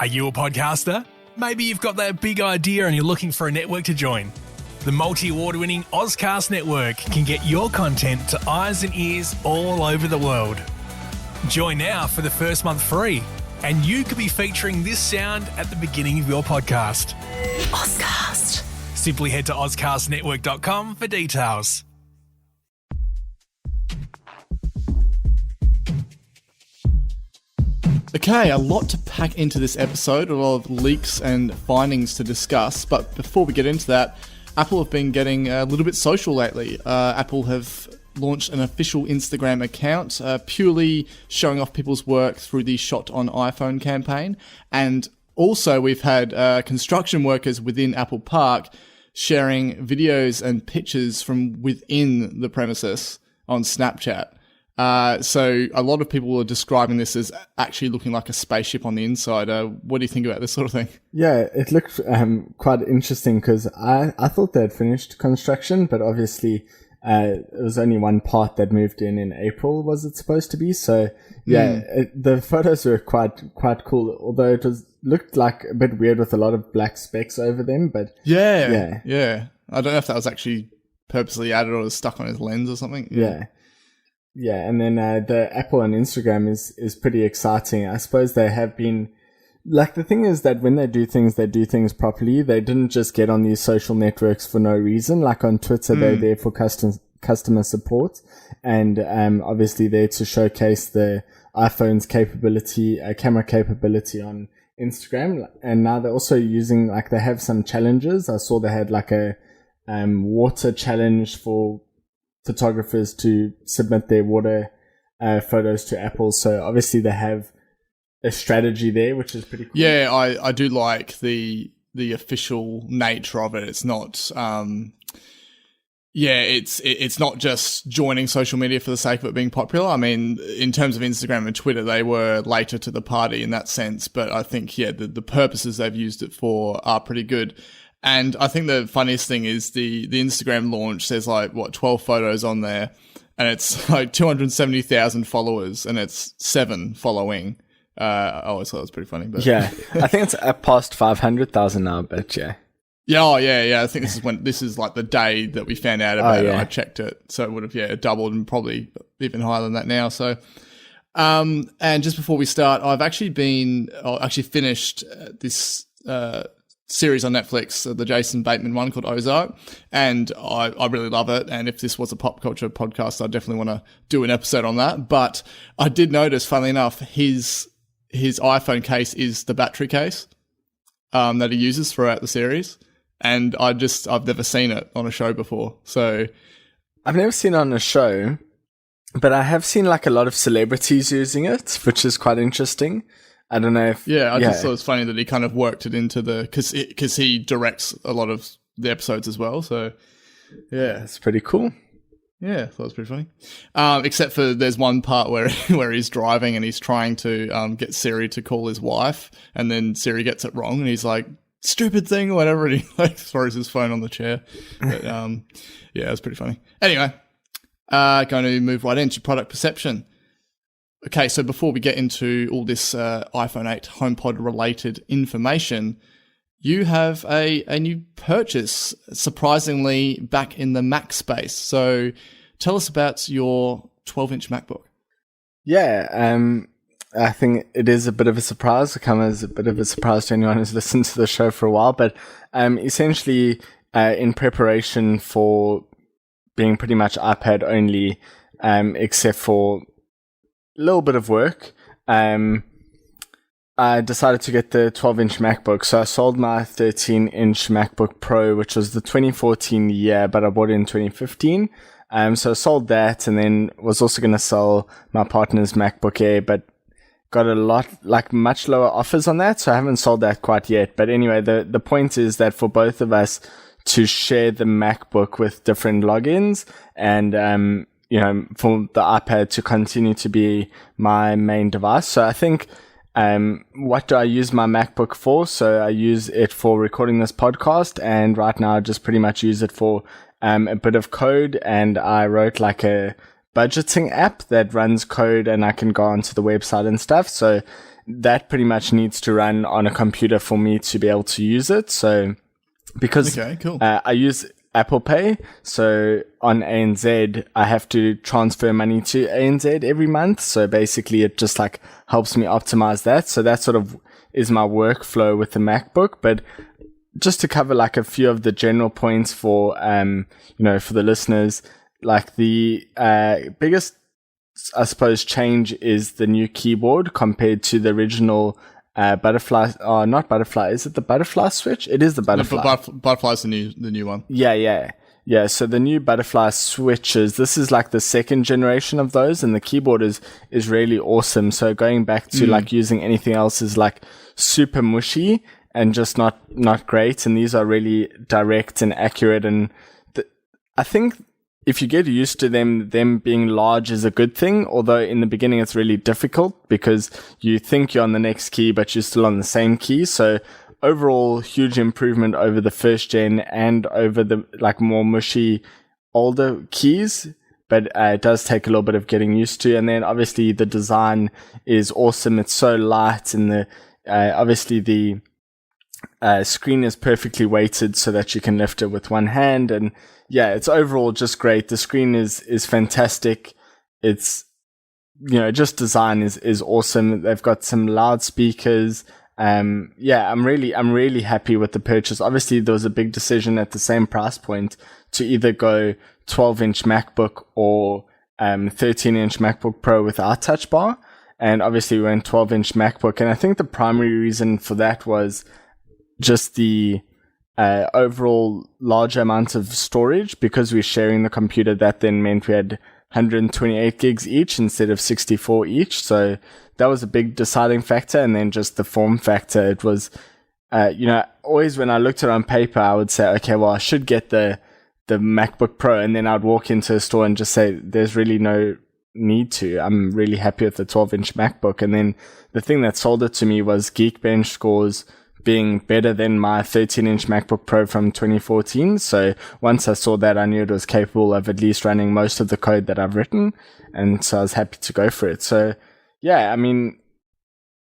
Are you a podcaster? Maybe you've got that big idea and you're looking for a network to join. The multi-award-winning Ozcast Network can get your content to eyes and ears all over the world. Join now for the first month free, and you could be featuring this sound at the beginning of your podcast. Ozcast. Simply head to ozcastnetwork.com for details. Okay, a lot to pack into this episode, a lot of leaks and findings to discuss, but before we get into that, Apple have been getting a little bit social lately. Apple have launched an official Instagram account, purely showing off people's work through the Shot on iPhone campaign, and also we've had construction workers within Apple Park sharing videos and pictures from within the premises on Snapchat. So a lot of people are describing this as actually looking like a spaceship on the inside. What do you think about this sort of thing? Yeah, it looked quite interesting because I thought they'd finished construction, but obviously it was only one part that moved in April, was it supposed to be? So yeah, the photos were quite cool, although it looked like a bit weird with a lot of black specks over them. But yeah. I don't know if that was actually purposely added or was stuck on his lens or something. Yeah, and then the Apple on Instagram is pretty exciting. I suppose they have been, like, the thing is that when they do things properly. They didn't just get on these social networks for no reason. Like on Twitter, they're there for customer support, and obviously there to showcase the iPhone's capability, camera capability on Instagram. And now they're also using, like, they have some challenges. I saw they had like a water challenge for photographers to submit their water photos to Apple. So obviously they have a strategy there, which is pretty cool. Yeah, I do like the official nature of it. It's not it's not just joining social media for the sake of it being popular. I mean, in terms of Instagram and Twitter, they were later to the party in that sense, but I think the purposes they've used it for are pretty good. And I think the funniest thing is the Instagram launch says 12 photos on there, and it's like 270,000 followers, and it's 7 following. I always thought it was pretty funny. But yeah, I think it's up past 500,000 now, but yeah. Yeah. I think this is like the day that we found out about it. I checked it, so it would have doubled and probably even higher than that now. So, and just before we start, I've actually finished this series on Netflix, the Jason Bateman one called Ozark, and I really love it. And if this was a pop culture podcast, I definitely want to do an episode on that. But I did notice, funnily enough, his iPhone case is the battery case that he uses throughout the series, and I've never seen it on a show before. So I've never seen it on a show, but I have seen like a lot of celebrities using it, which is quite interesting. I don't know if... I just thought it was funny that he kind of worked it into because he directs a lot of the episodes as well. So, yeah. It's pretty cool. Yeah, I thought it was pretty funny. Except for there's one part where he's driving and he's trying to get Siri to call his wife, and then Siri gets it wrong and he's like, stupid thing or whatever, and he throws his phone on the chair. But, it was pretty funny. Anyway, going to move right into product perception. Okay, so before we get into all this iPhone 8 HomePod related information, you have a new purchase, surprisingly back in the Mac space. So tell us about your 12-inch MacBook. Yeah, I think it is a bit of a surprise. It comes as a bit of a surprise to anyone who's listened to the show for a while. But essentially, in preparation for being pretty much iPad only, except for a little bit of work, I decided to get the 12-inch MacBook. So I sold my 13-inch MacBook Pro, which was the 2014 year, but I bought it in 2015. So I sold that, and then was also going to sell my partner's MacBook Air, but got a lot, much lower offers on that. So I haven't sold that quite yet. But anyway, the point is that for both of us to share the MacBook with different logins, and for the iPad to continue to be my main device. So I think, what do I use my MacBook for? So I use it for recording this podcast, and right now I just pretty much use it for a bit of code, and I wrote like a budgeting app that runs code, and I can go onto the website and stuff. So that pretty much needs to run on a computer for me to be able to use it. So because I use Apple Pay, so on ANZ, I have to transfer money to ANZ every month. So basically it just like helps me optimize that. So that sort of is my workflow with the MacBook. But just to cover like a few of the general points for, for the listeners, like the biggest, I suppose, change is the new keyboard compared to the original butterfly. Oh, not butterfly. Is it the butterfly switch? It is the butterfly. Butterfly's the new one. Yeah. So the new butterfly switches, this is like the second generation of those, and the keyboard is really awesome. So going back to like using anything else is like super mushy and just not great. And these are really direct and accurate. And I think if you get used to them being large is a good thing, although in the beginning it's really difficult because you think you're on the next key, but you're still on the same key. So overall, huge improvement over the first gen and over the like more mushy older keys, but it does take a little bit of getting used to. And then obviously the design is awesome. It's so light, and obviously the screen is perfectly weighted so that you can lift it with one hand. And yeah, it's overall just great. The screen is fantastic. It's, just design is awesome. They've got some loudspeakers. I'm really happy with the purchase. Obviously there was a big decision at the same price point to either go 12-inch MacBook or 13-inch MacBook Pro without touch bar. And obviously we went 12-inch MacBook. And I think the primary reason for that was just the overall larger amount of storage, because we're sharing the computer. That then meant we had 128 gigs each instead of 64 each. So that was a big deciding factor. And then just the form factor. It was, always when I looked at it on paper, I would say, okay, well, I should get the MacBook Pro. And then I'd walk into a store and just say, there's really no need to. I'm really happy with the 12-inch MacBook. And then the thing that sold it to me was Geekbench scores being better than my 13-inch MacBook Pro from 2014. So once I saw that, I knew it was capable of at least running most of the code that I've written. And so I was happy to go for it. So yeah, I mean,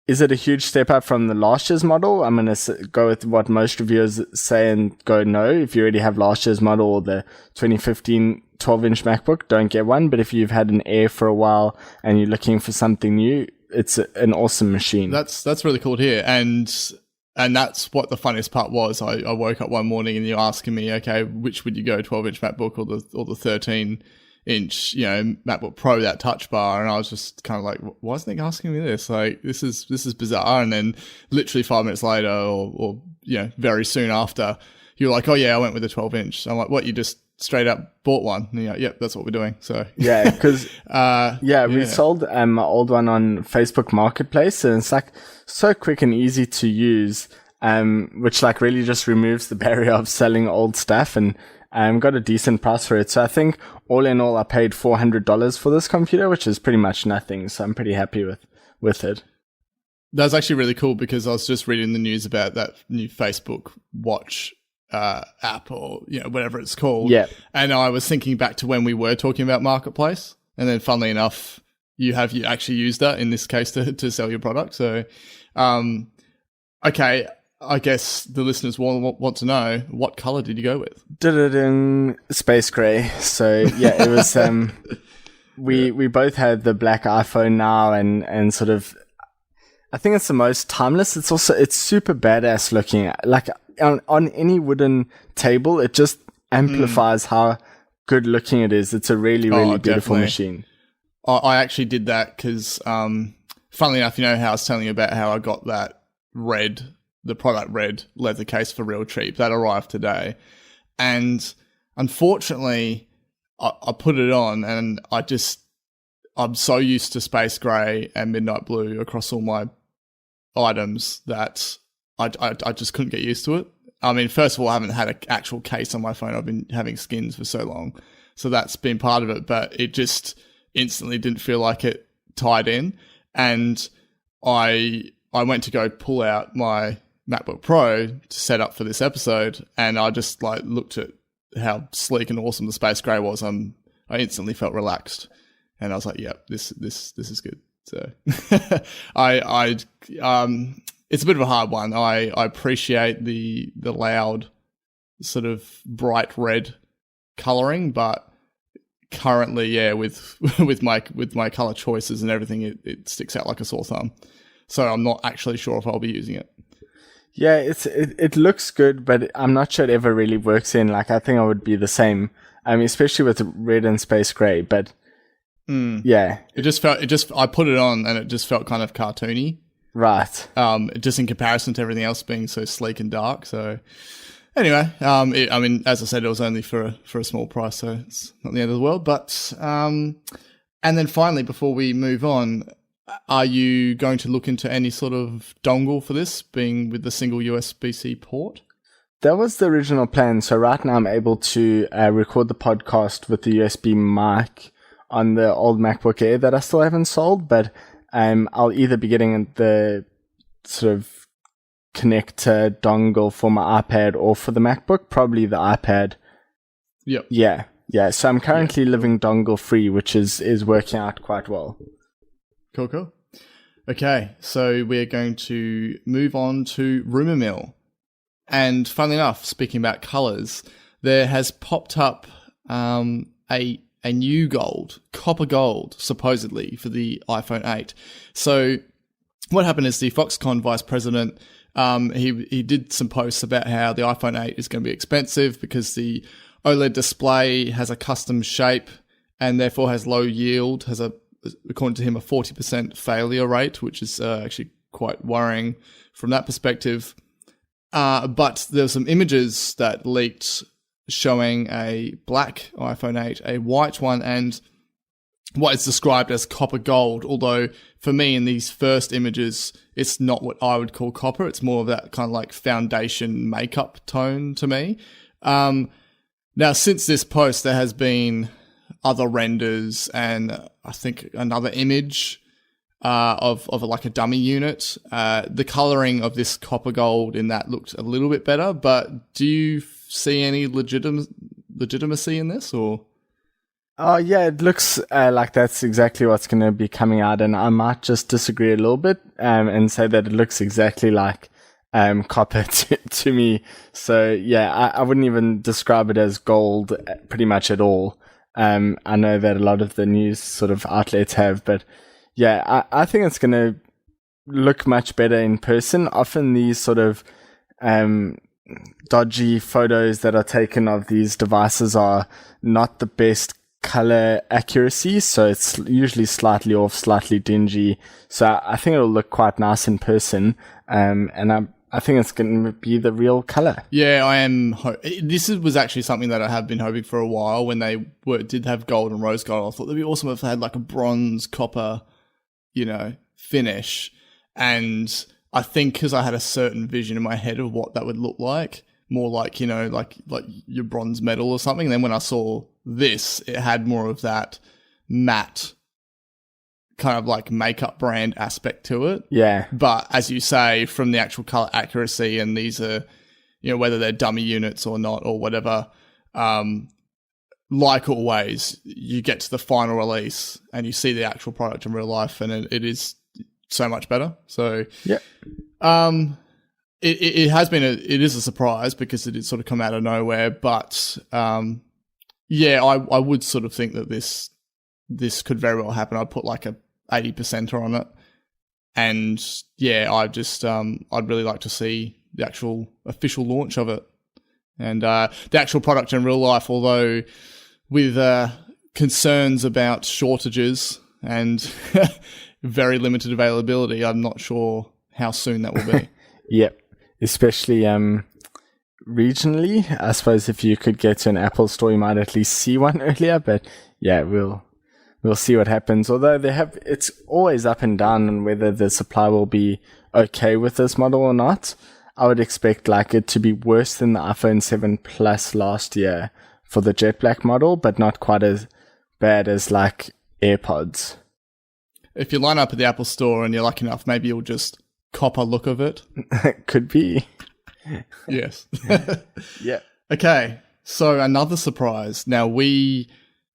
is it a huge step up from the last year's model? I'm going to go with what most reviewers say and go no. If you already have last year's model or the 2015 12-inch MacBook, don't get one. But if you've had an Air for a while and you're looking for something new, it's an awesome machine. That's really cool to hear. And that's what the funniest part was. I woke up one morning and you're asking me, okay, which would you go, 12-inch MacBook or the 13-inch, MacBook Pro, that touch bar? And I was just kind of like, why isn't he asking me this? Like, this is bizarre. And then literally 5 minutes later or very soon after, you're like, oh yeah, I went with the 12-inch. I'm like, what, you just straight up bought one? And you're like, yep, that's what we're doing. So yeah, because we sold my old one on Facebook Marketplace, and it's like so quick and easy to use, which like really just removes the barrier of selling old stuff, and got a decent price for it. So I think all in all, I paid $400 for this computer, which is pretty much nothing. So I'm pretty happy with it. That's actually really cool, because I was just reading the news about that new Facebook Watch app, or whatever it's called. Yeah. And I was thinking back to when we were talking about Marketplace, and then funnily enough, you actually used that in this case to sell your product. So, okay, I guess the listeners want to know, what color did you go with? Did it in space gray. So yeah, it was. We both had the black iPhone now, and sort of, I think it's the most timeless. It's super badass looking. Like on any wooden table, it just amplifies how good looking it is. It's a really, really beautiful machine. I actually did that because, funnily enough, how I was telling you about how I got that the product red leather case for real cheap. That arrived today. And unfortunately, I put it on, and I'm so used to space grey and midnight blue across all my items that I just couldn't get used to it. I mean, first of all, I haven't had an actual case on my phone. I've been having skins for so long. So that's been part of it, but it just instantly didn't feel like it tied in. And I went to go pull out my MacBook Pro to set up for this episode, and I just like looked at how sleek and awesome the space grey was. I instantly felt relaxed, and I was like, "Yep, this is good." So it's a bit of a hard one. I appreciate the loud sort of bright red coloring, but currently, yeah, with my color choices and everything, it sticks out like a sore thumb. So I'm not actually sure if I'll be using it. Yeah, it looks good, but I'm not sure it ever really works in. Like, I think I would be the same. I mean, especially with red and space gray, but yeah. I put it on and it just felt kind of cartoony. Right. Just in comparison to everything else being so sleek and dark. So anyway, I mean, as I said, it was only for a small price, so it's not the end of the world. But, and then finally, before we move on, are you going to look into any sort of dongle for this, being with the single USB-C port? That was the original plan. So right now I'm able to record the podcast with the USB mic on the old MacBook Air that I still haven't sold, but I'll either be getting the sort of connector dongle for my iPad or for the MacBook, probably the iPad. Yep. Yeah. So I'm currently living dongle free, which is working out quite well. Cool. Okay, so we're going to move on to Rumour Mill. And funnily enough, speaking about colours, there has popped up a new gold, copper gold, supposedly, for the iPhone 8. So what happened is the Foxconn vice president, he did some posts about how the iPhone 8 is going to be expensive because the OLED display has a custom shape and therefore has low yield, has according to him, a 40% failure rate, which is actually quite worrying from that perspective. But there were some images that leaked showing a black iPhone 8, a white one, and what is described as copper gold, although for me in these first images, it's not what I would call copper. It's more of that kind of like foundation makeup tone to me. Now, since this post, there has been other renders and I think another image of like a dummy unit. The coloring of this copper gold in that looked a little bit better, but do you see any legitimacy in this, or? Oh yeah, it looks like that's exactly what's going to be coming out, and I might just disagree a little bit and say that it looks exactly like copper to me. So yeah, I wouldn't even describe it as gold pretty much at all. I know that a lot of the news sort of outlets have, but yeah, I think it's going to look much better in person. Often these sort of dodgy photos that are taken of these devices are not the best color accuracy, so it's usually slightly off, slightly dingy. So I think it'll look quite nice in person, and I think it's going to be the real color. Yeah, I am. This was actually something that I have been hoping for a while. When they did have gold and rose gold, I thought it'd be awesome if they had like a bronze copper, finish. And I think because I had a certain vision in my head of what that would look like, more like like your bronze medal or something. And then when I saw this, it had more of that matte kind of like makeup brand aspect to it. Yeah. But as you say, from the actual color accuracy, and these are, whether they're dummy units or not or whatever, like always, you get to the final release and you see the actual product in real life, and it is so much better. So yeah. It has been it is a surprise because it did sort of come out of nowhere, but yeah, I would sort of think that this could very well happen. I'd put like a 80%er on it, and yeah, I'd really like to see the actual official launch of it and the actual product in real life. Although with concerns about shortages and very limited availability, I'm not sure how soon that will be. Yep, especially regionally. I suppose if you could get to an Apple store, you might at least see one earlier. But yeah, we'll see what happens. Although it's always up and down on whether the supply will be okay with this model or not. I would expect like it to be worse than the iPhone 7 Plus last year for the jet black model, but not quite as bad as like AirPods. If you line up at the Apple store and you're lucky enough, maybe you'll just cop a look of it. Could be. Yes. Yeah. Okay. So another surprise. Now we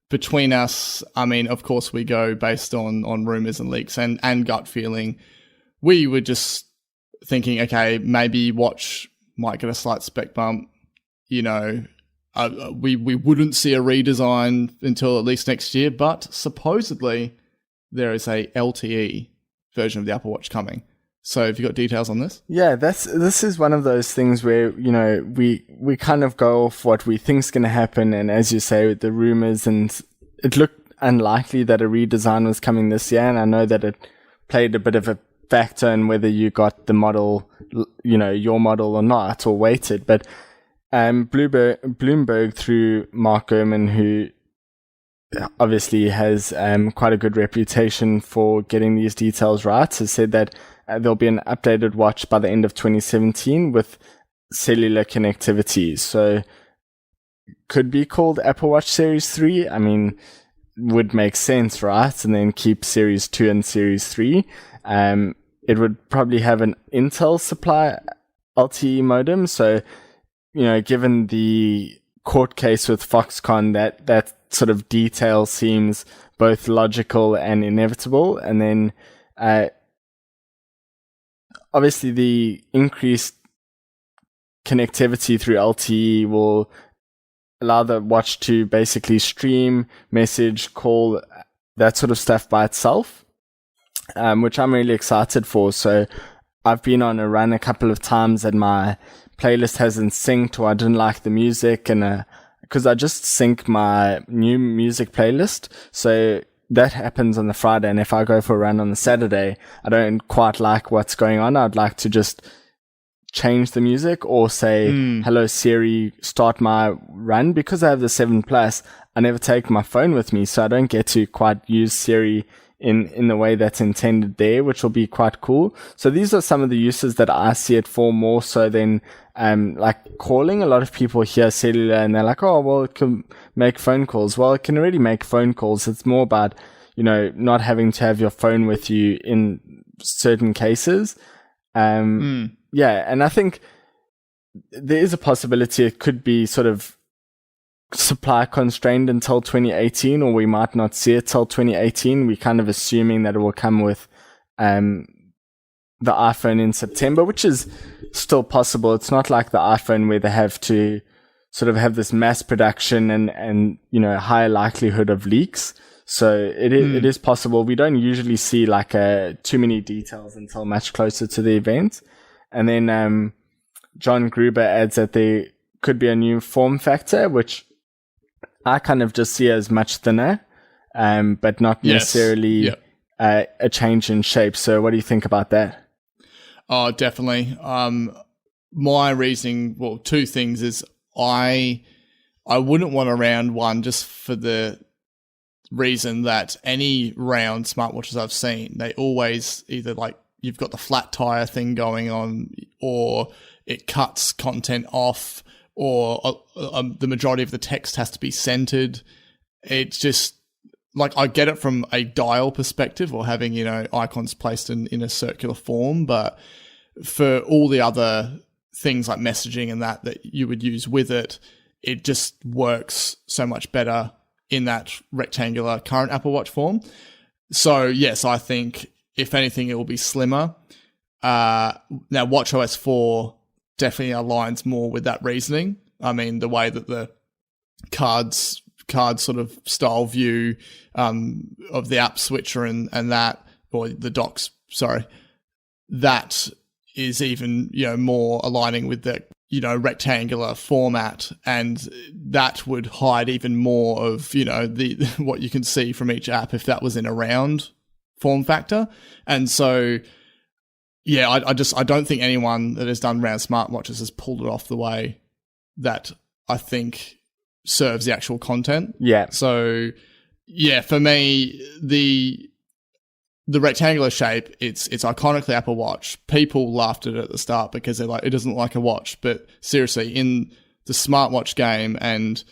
between us, I mean, of course, we go based on rumors and leaks and gut feeling. We were just thinking, okay, maybe Watch might get a slight spec bump. You know, we wouldn't see a redesign until at least next year, but supposedly there is a LTE version of the Apple Watch coming. So have you got details on this? Yeah, this is one of those things where, you know, we kind of go off what we think's going to happen, and as you say, with the rumors, and it looked unlikely that a redesign was coming this year, and I know that it played a bit of a factor in whether you got the model, you know, your model or not, or waited. But Bloomberg, through Mark Gurman, who obviously has quite a good reputation for getting these details right, has said that there'll be an updated watch by the end of 2017 with cellular connectivity. So could be called Apple Watch Series 3. I mean, would make sense, right? And then keep Series 2 and Series 3. It would probably have an Intel supply LTE modem. So, you know, given the court case with Foxconn, that sort of detail seems both logical and inevitable. And then, obviously, the increased connectivity through LTE will allow the watch to basically stream, message, call, that sort of stuff by itself, which I'm really excited for. So I've been on a run a couple of times and my playlist hasn't synced, or I didn't like the music, and because I just sync my new music playlist. So that happens on the Friday, and if I go for a run on the Saturday, I don't quite like what's going on. I'd like to just change the music or say, hello Siri, start my run. Because I have the 7 Plus, I never take my phone with me, so I don't get to quite use Siri in the way that's intended there, which will be quite cool. So these are some of the uses that I see it for, more so than like calling. A lot of people hear cellular and they're like, oh, well, it can make phone calls. Well, it can already make phone calls. It's more about, you know, not having to have your phone with you in certain cases. Yeah, and I think there is a possibility it could be sort of supply constrained until 2018, or we might not see it till 2018. We're kind of assuming that it will come with the iPhone in September, which is still possible. It's not like the iPhone where they have to sort of have this mass production and you know, higher likelihood of leaks. So it is possible. We don't usually see like too many details until much closer to the event. And then John Gruber adds that there could be a new form factor, which I kind of just see as much thinner, but not necessarily a change in shape. So what do you think about that? Oh, definitely. My reasoning, well, two things is I wouldn't want a round one, just for the reason that any round smartwatches I've seen, they always either like you've got the flat tire thing going on, or it cuts content off, or the majority of the text has to be centered. It's just like, I get it from a dial perspective, or having, you know, icons placed in a circular form, but for all the other things like messaging and that you would use with it, it just works so much better in that rectangular current Apple Watch form. So yes, I think if anything, it will be slimmer. Now, watchOS 4 definitely aligns more with that reasoning. I mean, the way that the card sort of style view of the app switcher and that, or the docks, sorry, that is even, you know, more aligning with the, you know, rectangular format, and that would hide even more of, you know, the what you can see from each app if that was in a round form factor. And so, yeah, I don't think anyone that has done round smartwatches has pulled it off the way that I think serves the actual content. Yeah. So, yeah, for me, the rectangular shape, it's iconically Apple Watch. People laughed at it at the start because they're like, it doesn't look like a watch. But seriously, in the smartwatch game, and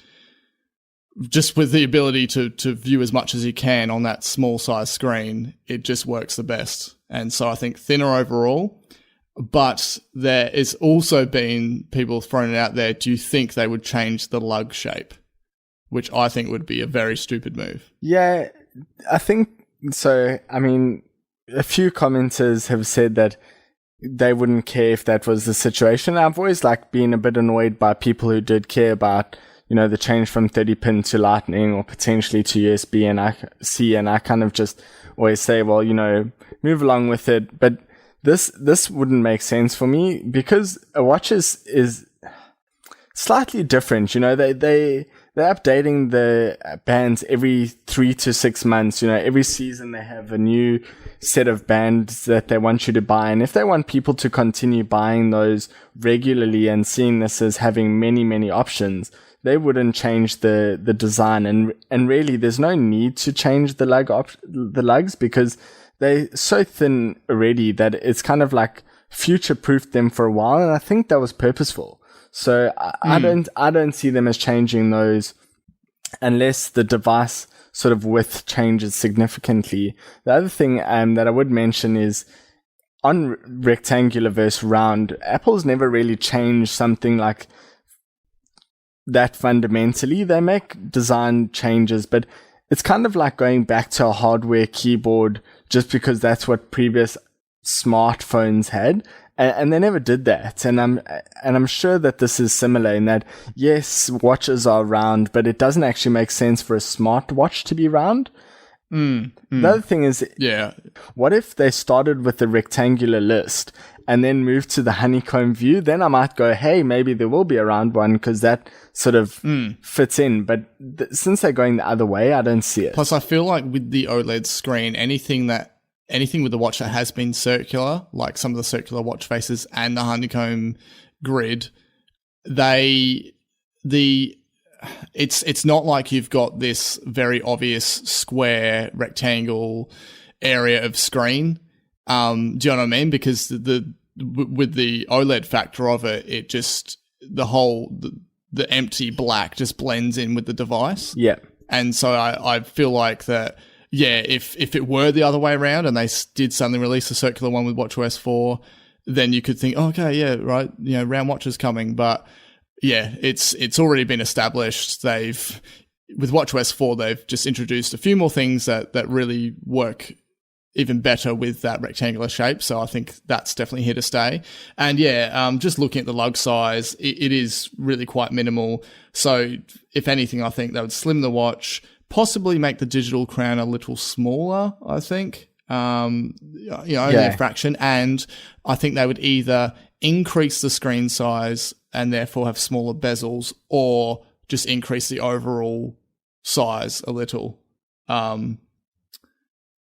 just with the ability to view as much as you can on that small size screen, it just works the best. And so I think thinner overall. But there is also been people throwing it out there, do you think they would change the lug shape? which I think would be a very stupid move. Yeah, I think so. I mean, a few commenters have said that they wouldn't care if that was the situation. I've always been a bit annoyed by people who did care about, the change from 30 pin to Lightning or potentially to USB and C, and I kind of just always say, well, move along with it. But this wouldn't make sense for me because a watch is slightly different. They're updating the bands every 3 to 6 months. Every season they have a new set of bands that they want you to buy. And if they want people to continue buying those regularly and seeing this as having many, many options, they wouldn't change the design. And really, there's no need to change the lugs because they're so thin already that it's kind of future-proofed them for a while. And I think that was purposeful. So I don't see them as changing those unless the device sort of width changes significantly. The other thing that I would mention is on rectangular versus round, Apple's never really changed something like that fundamentally. They make design changes, but it's kind of like going back to a hardware keyboard just because that's what previous smartphones had. And they never did that. And I'm sure that this is similar in that, yes, watches are round, but it doesn't actually make sense for a smartwatch to be round. The other thing is, what if they started with the rectangular list and then moved to the honeycomb view? Then I might go, hey, maybe there will be a round one because that sort of fits in. But since they're going the other way, I don't see it. Plus, I feel like with the OLED screen, anything with the watch that has been circular, like some of the circular watch faces and the honeycomb grid, it's not like you've got this very obvious square rectangle area of screen. Do you know what I mean? Because with the OLED factor of it, it just the empty black just blends in with the device. Yeah, and so I feel like that. Yeah, if it were the other way around and they did suddenly release a circular one with watchOS 4, then you could think, okay, yeah, right, round watch is coming. But yeah, it's already been established. With watchOS 4, they've just introduced a few more things that really work even better with that rectangular shape. So I think that's definitely here to stay. And yeah, just looking at the lug size, it is really quite minimal. So if anything, I think that would slim the watch, possibly make the digital crown a little smaller, I think. Only a fraction. And I think they would either increase the screen size and therefore have smaller bezels, or just increase the overall size a little.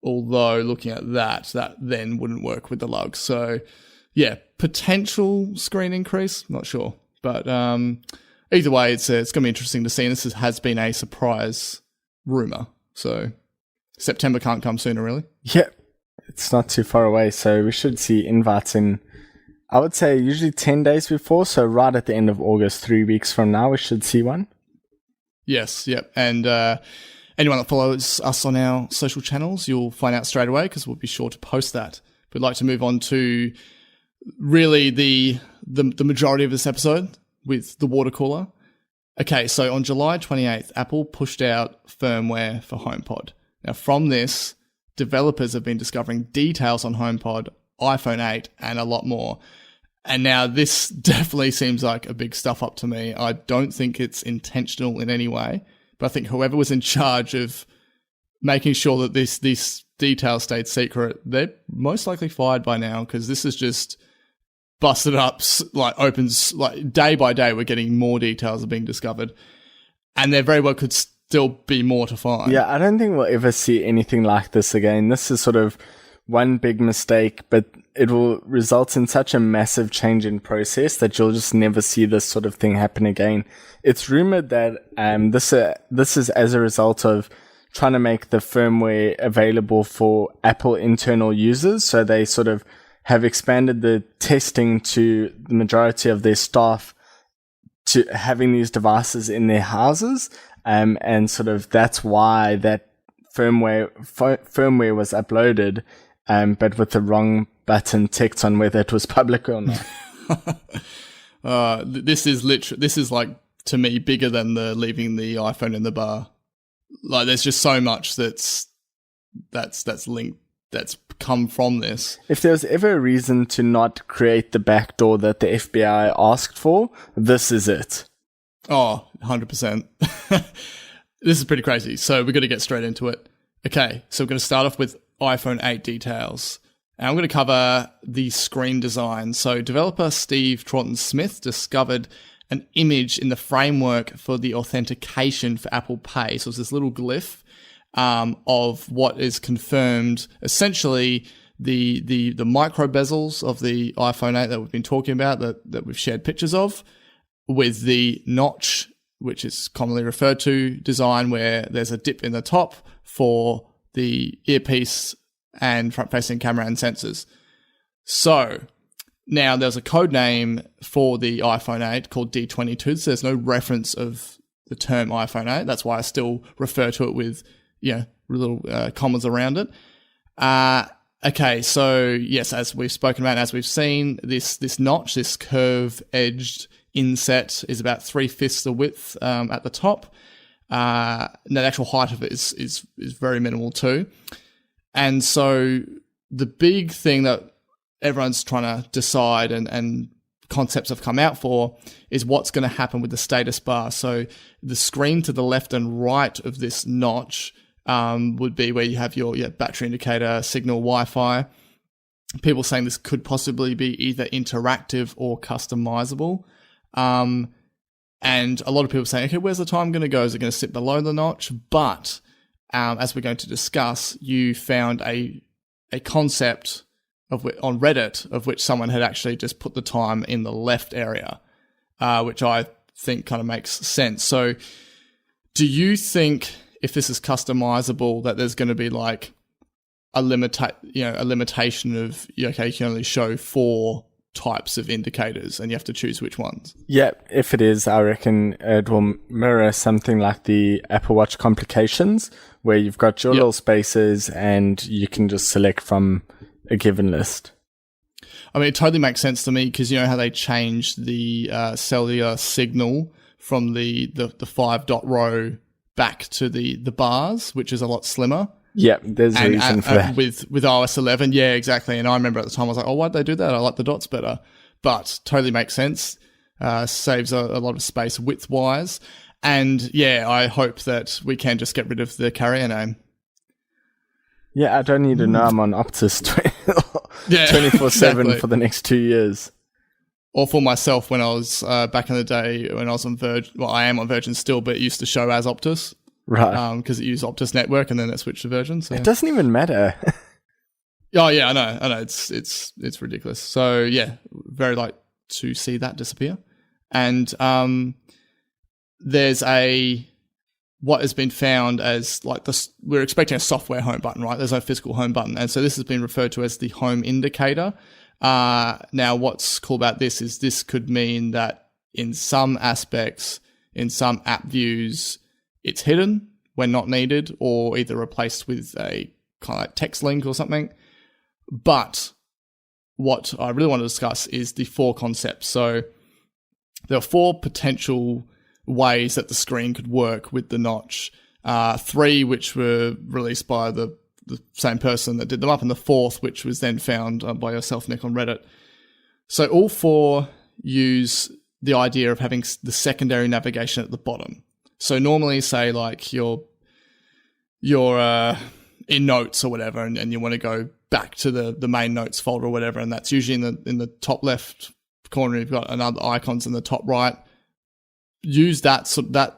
Although looking at that then wouldn't work with the lugs. So yeah, potential screen increase, not sure. But either way, it's going to be interesting to see. And this has been a surprise rumor, so September can't come sooner, really. Yeah, it's not too far away, so we should see invites in, I would say, usually 10 days before, so right at the end of August, 3 weeks from now, we should see one. Yes, yep. And anyone that follows us on our social channels, you'll find out straight away because we'll be sure to post that. We'd like to move on to really the majority of this episode with the water cooler. Okay, so on July 28th, Apple pushed out firmware for HomePod. Now, from this, developers have been discovering details on HomePod, iPhone 8, and a lot more. And now this definitely seems like a big stuff up to me. I don't think it's intentional in any way, but I think whoever was in charge of making sure that these details stayed secret, they're most likely fired by now, because this is just busted up, opens, day by day, we're getting more details are being discovered. And there very well could still be more to find. Yeah, I don't think we'll ever see anything like this again. This is sort of one big mistake, but it will result in such a massive change in process that you'll just never see this sort of thing happen again. It's rumored that this is as a result of trying to make the firmware available for Apple internal users. So they sort of have expanded the testing to the majority of their staff to having these devices in their houses. And sort of that's why that firmware was uploaded, but with the wrong button ticked on whether it was public or not. This is like to me, bigger than the leaving the iPhone in the bar. Like, there's just so much that's linked, that's come from this. If there was ever a reason to not create the backdoor that the FBI asked for, this is it. Oh, 100%. This is pretty crazy. So we're going to get straight into it. Okay, so we're going to start off with iPhone 8 details. And I'm going to cover the screen design. So developer Steve Troughton-Smith discovered an image in the framework for the authentication for Apple Pay. So it's this little glyph of what is confirmed, essentially the micro bezels of the iPhone 8 that we've been talking about, that we've shared pictures of, with the notch, which is commonly referred to design, where there's a dip in the top for the earpiece and front-facing camera and sensors. So now there's a code name for the iPhone 8 called D22. So there's no reference of the term iPhone 8. That's why I still refer to it with, little commas around it. Okay, so yes, as we've spoken about, as we've seen, this notch, this curve-edged inset is about 3/5 the width at the top. Now the actual height of it is very minimal too. And so the big thing that everyone's trying to decide and concepts have come out for is what's going to happen with the status bar. So the screen to the left and right of this notch would be where you have your battery indicator, signal, Wi-Fi. People saying this could possibly be either interactive or customizable. And a lot of people saying, okay, where's the time going to go? Is it going to sit below the notch? But as we're going to discuss, you found a concept on Reddit of which someone had actually just put the time in the left area, which I think kind of makes sense. So do you think if this is customizable that there's going to be like a limitation of, okay, you can only show 4 types of indicators and you have to choose which ones? Yeah, if it is, I reckon it will mirror something like the Apple Watch complications, where you've got your little spaces and you can just select from a given list. I mean, it totally makes sense to me, because you know how they changed the cellular signal from the 5-dot row back to the bars, which is a lot slimmer. Yeah, there's a reason for that. With iOS 11, yeah, exactly. And I remember at the time I was like, oh, why'd they do that? I like the dots better. But totally makes sense. Saves a lot of space width-wise. And yeah, I hope that we can just get rid of the carrier name. Yeah, I don't need to know I'm on Optus 24/7 exactly. for the next 2 years. Or for myself, when I was back in the day, when I was on Virgin, well, I am on Virgin still, but it used to show as Optus. Right. Because it used Optus Network and then it switched to Virgin. So. It doesn't even matter. Oh, yeah, I know. It's ridiculous. So, yeah, very like to see that disappear. And there's what has been found as like we're expecting a software home button, right? There's no physical home button. And so this has been referred to as the home indicator. Now, what's cool about this is this could mean that in some aspects, in some app views, it's hidden when not needed, or either replaced with a kind of like text link or something. But what I really want to discuss is the 4 concepts. So there are 4 potential ways that the screen could work with the notch. 3 which were released by the same person that did them up, and the 4th which was then found by yourself, Nick, on Reddit. So all 4 use the idea of having the secondary navigation at the bottom. So normally, say like you're in Notes or whatever, and you want to go back to the main Notes folder or whatever, and that's usually in the top left corner. You've got another icons in the top right. Use that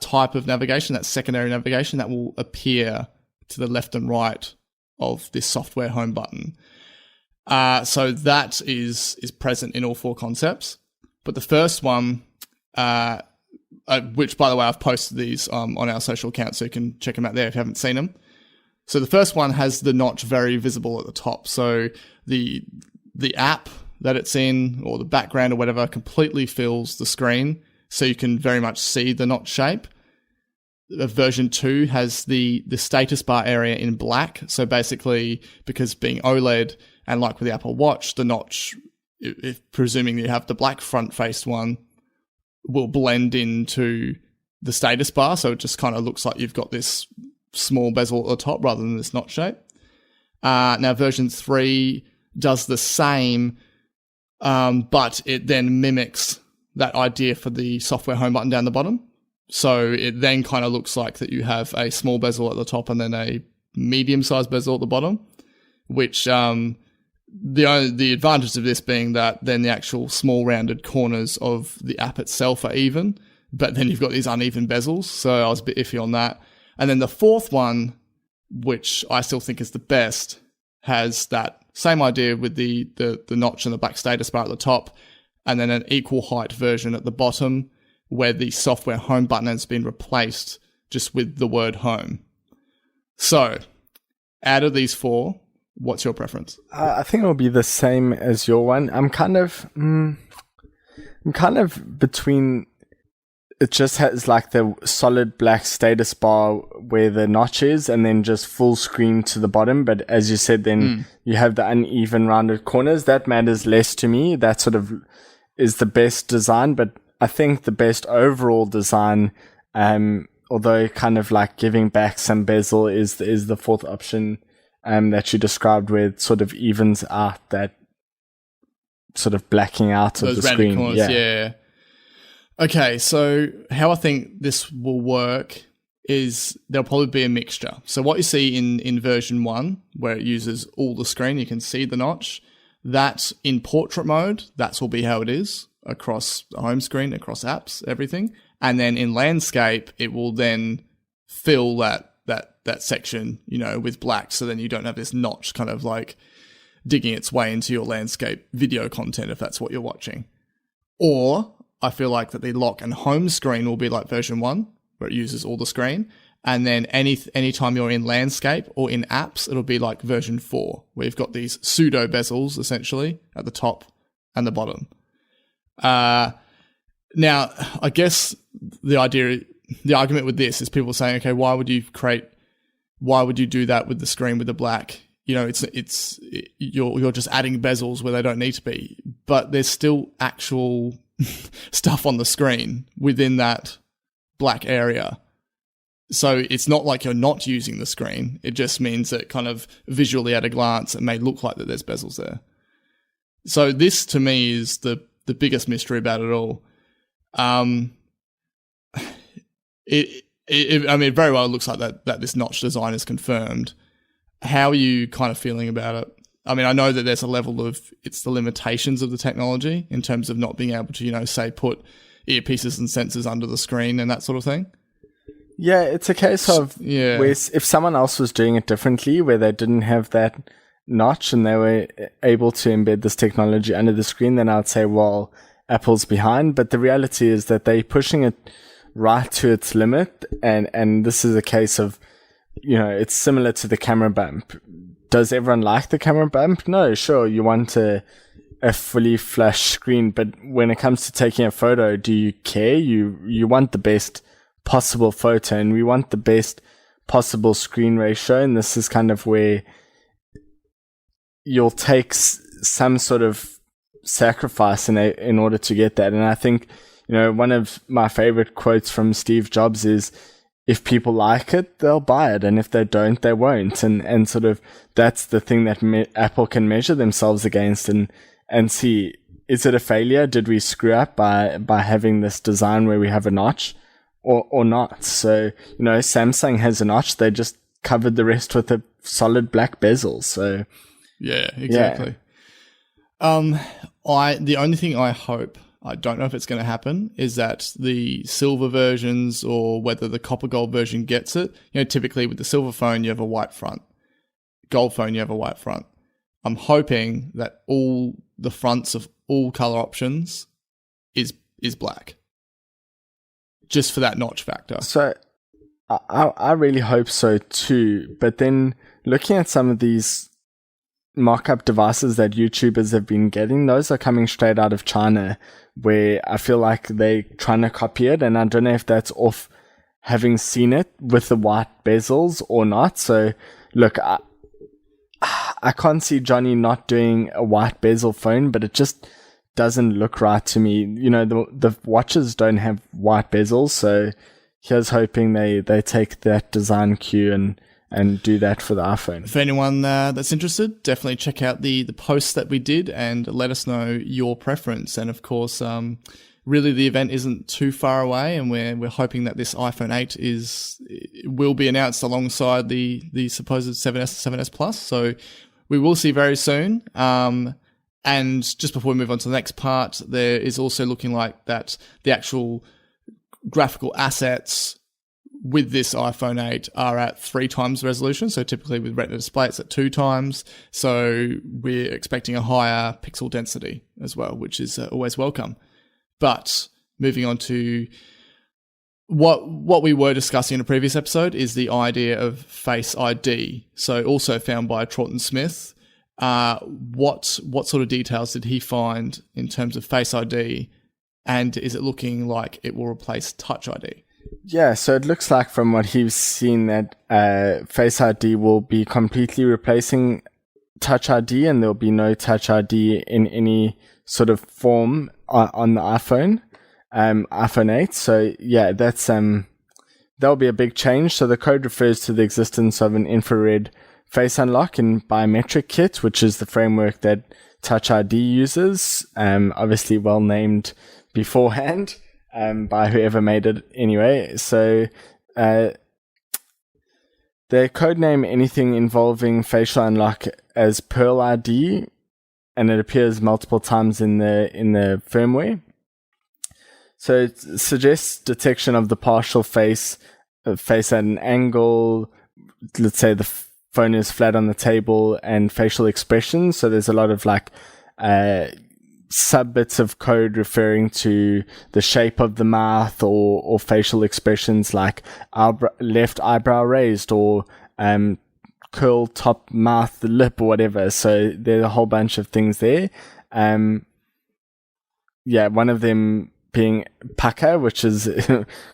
type of navigation, that secondary navigation that will appear to the left and right of this software home button. So that is present in all 4 concepts. But the first one, which by the way, I've posted these on our social account, so you can check them out there if you haven't seen them. So the first one has the notch very visible at the top. So the app that it's in, or the background or whatever, completely fills the screen, so you can very much see the notch shape. Version 2 has the status bar area in black. So basically, because being OLED, and like with the Apple Watch, the notch, if presuming you have the black front-faced one, will blend into the status bar, so it just kind of looks like you've got this small bezel at the top rather than this notch shape. Now version 3 does the same, but it then mimics that idea for the software home button down the bottom. So it then kind of looks like that you have a small bezel at the top and then a medium-sized bezel at the bottom, which the advantage of this being that then the actual small rounded corners of the app itself are even, but then you've got these uneven bezels. So I was a bit iffy on that. And then the fourth one, which I still think is the best, has that same idea with the notch and the black status bar at the top, and then an equal height version at the bottom where the software home button has been replaced just with the word home. So, out of these four, what's your preference? I think it'll be the same as your one. I'm kind of between. It just has like the solid black status bar where the notch is, and then just full screen to the bottom. But as you said, then you have the uneven rounded corners. That matters less to me. That sort of is the best design. But I think the best overall design, although kind of like giving back some bezel, is the fourth option that you described, where it sort of evens out that sort of blacking out of the screen. Corners, yeah. Okay, so how I think this will work is there'll probably be a mixture. So what you see in version 1, where it uses all the screen, you can see the notch, that in portrait mode, that will be how it is across the home screen, across apps, everything. And then in landscape, it will then fill that section, with black, so then you don't have this notch kind of like digging its way into your landscape video content if that's what you're watching. Or I feel like that the lock and home screen will be like version 1, where it uses all the screen. And then anytime you're in landscape or in apps, it'll be like version 4, where you've got these pseudo bezels essentially at the top and the bottom. Now, I guess the argument with this is people saying, okay, why would you do that with the screen with the black? You're just adding bezels where they don't need to be, but there's still actual stuff on the screen within that black area. So it's not like you're not using the screen. It just means that kind of visually at a glance, it may look like that there's bezels there. So this to me is the biggest mystery about it all. It very well looks like that this notch design is confirmed. How are you kind of feeling about it? I mean, I know that there's a level of, it's the limitations of the technology in terms of not being able to, say, put earpieces and sensors under the screen and that sort of thing. Yeah, it's a case of where if someone else was doing it differently, where they didn't have that notch and they were able to embed this technology under the screen, then I'd say, well, Apple's behind. But the reality is that they're pushing it right to its limit. And this is a case of, it's similar to the camera bump. Does everyone like the camera bump? No, sure, you want a fully flush screen, but when it comes to taking a photo, do you care? You want the best possible photo, and we want the best possible screen ratio, and this is kind of where you'll take some sort of sacrifice in order to get that. And I think, one of my favorite quotes from Steve Jobs is, if people like it, they'll buy it. And if they don't, they won't. And sort of that's the thing that Apple can measure themselves against and see, is it a failure? Did we screw up by having this design where we have a notch or not? So, Samsung has a notch. They just covered the rest with a solid black bezel. So yeah, exactly. Yeah. The only thing I hope, I don't know if it's going to happen, is that the silver versions or whether the copper gold version gets it. Typically with the silver phone, you have a white front. Gold phone, you have a white front. I'm hoping that all the fronts of all color options is black. Just for that notch factor. So I really hope so too. But then looking at some of these mock-up devices that YouTubers have been getting, those are coming straight out of China, where I feel like they're trying to copy it, and I don't know if that's off having seen it with the white bezels or not. So look, I can't see Johnny not doing a white bezel phone, but it just doesn't look right to me. You know, the watches don't have white bezels, so here's hoping they take that design cue and do that for the iPhone. For anyone that's interested, definitely check out the posts that we did and let us know your preference. And of course, really the event isn't too far away, and we're hoping that this iPhone 8 will be announced alongside the supposed 7S and 7S Plus. So we will see very soon. And just before we move on to the next part, there is also looking like that the actual graphical assets with this iPhone 8 are at 3 times resolution. So typically with Retina display, it's at 2 times. So we're expecting a higher pixel density as well, which is always welcome. But moving on to what we were discussing in a previous episode is the idea of Face ID. So also found by Troughton Smith. What sort of details did he find in terms of Face ID, and is it looking like it will replace Touch ID? Yeah, so it looks like from what he's seen that Face ID will be completely replacing Touch ID, and there'll be no Touch ID in any sort of form on the iPhone 8. So yeah, that's that'll be a big change. So the code refers to the existence of an infrared face unlock in biometric kit, which is the framework that Touch ID uses. Obviously well named beforehand by whoever made it anyway. So they codename anything involving facial unlock as Pearl ID, and it appears multiple times in the firmware. So it suggests detection of the partial face at an angle. Let's say the phone is flat on the table, and facial expressions. So there's a lot of like sub bits of code referring to the shape of the mouth or facial expressions like left eyebrow raised or curl top mouth lip or whatever. So there's a whole bunch of things there. Yeah, one of them being pucker, which is